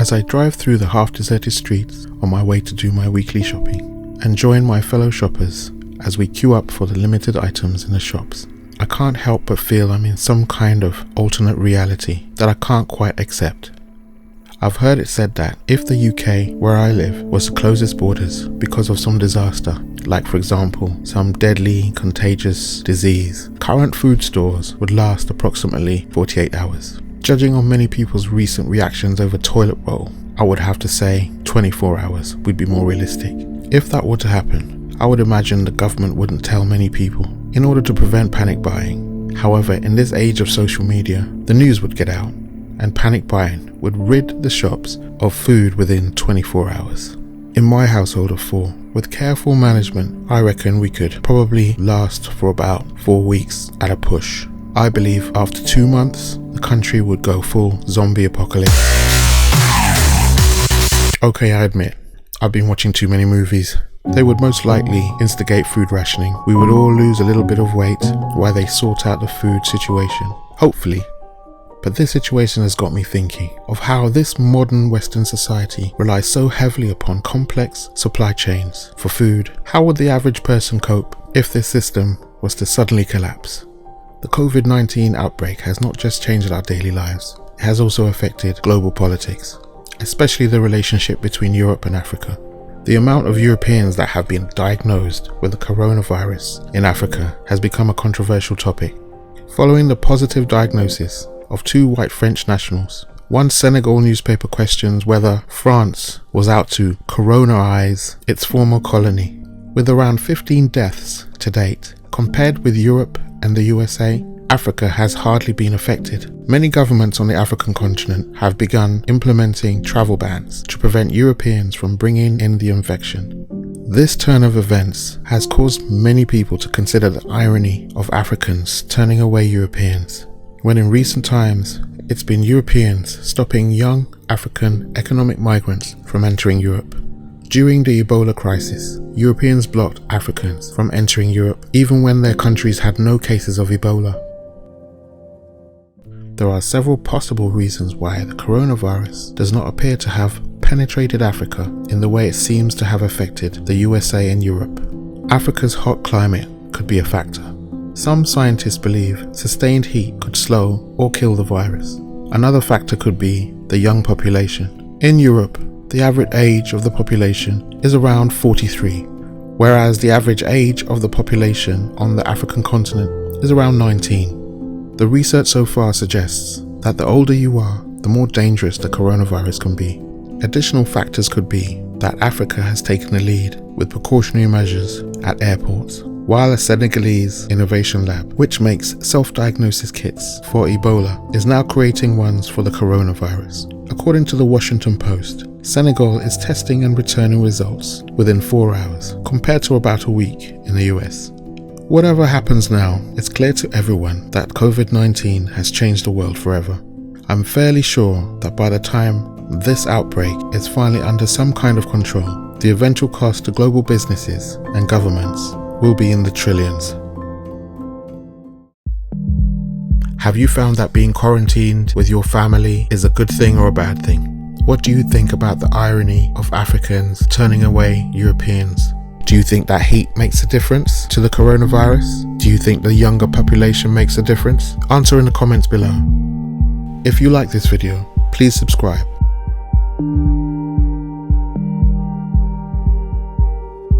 as I drive through the half-deserted streets on my way to do my weekly shopping and join my fellow shoppers as we queue up for the limited items in the shops. I can't help but feel I'm in some kind of alternate reality that I can't quite accept. I've heard it said that if the UK, where I live, was to close its borders because of some disaster, like for example, some deadly, contagious disease, current food stores would last approximately 48 hours. Judging on many people's recent reactions over toilet roll, I would have to say 24 hours would be more realistic. If that were to happen, I would imagine the government wouldn't tell many people in order to prevent panic buying. However, in this age of social media, the news would get out and panic buying would rid the shops of food within 24 hours. In my household of 4, with careful management, I reckon we could probably last for about 4 weeks at a push. I believe after 2 months, the country would go full zombie apocalypse. Okay, I admit, I've been watching too many movies. They would most likely instigate food rationing. We would all lose a little bit of weight while they sort out the food situation. Hopefully. But this situation has got me thinking of how this modern Western society relies so heavily upon complex supply chains for food. How would the average person cope if this system was to suddenly collapse? The COVID-19 outbreak has not just changed our daily lives, it has also affected global politics, especially the relationship between Europe and Africa. The amount of Europeans that have been diagnosed with the coronavirus in Africa has become a controversial topic. Following the positive diagnosis of 2 white French nationals, one Senegal newspaper questions whether France was out to coronaize its former colony. With around 15 deaths to date, compared with Europe and the USA, Africa has hardly been affected. Many governments on the African continent have begun implementing travel bans to prevent Europeans from bringing in the infection. This turn of events has caused many people to consider the irony of Africans turning away Europeans, when in recent times it's been Europeans stopping young African economic migrants from entering Europe. During the Ebola crisis, Europeans blocked Africans from entering Europe even when their countries had no cases of Ebola. There are several possible reasons why the coronavirus does not appear to have penetrated Africa in the way it seems to have affected the USA and Europe. Africa's hot climate could be a factor. Some scientists believe sustained heat could slow or kill the virus. Another factor could be the young population. In Europe, the average age of the population is around 43, whereas the average age of the population on the African continent is around 19. The research so far suggests that the older you are, the more dangerous the coronavirus can be. Additional factors could be that Africa has taken the lead with precautionary measures at airports, while a Senegalese innovation lab, which makes self-diagnosis kits for Ebola, is now creating ones for the coronavirus. According to the Washington Post, Senegal is testing and returning results within 4 hours, compared to about a week in the US. Whatever happens now, it's clear to everyone that COVID-19 has changed the world forever. I'm fairly sure that by the time this outbreak is finally under some kind of control, the eventual cost to global businesses and governments will be in the trillions. Have you found that being quarantined with your family is a good thing or a bad thing? What do you think about the irony of Africans turning away Europeans? Do you think that heat makes a difference to the coronavirus? Do you think the younger population makes a difference? Answer in the comments below. If you like this video, please subscribe.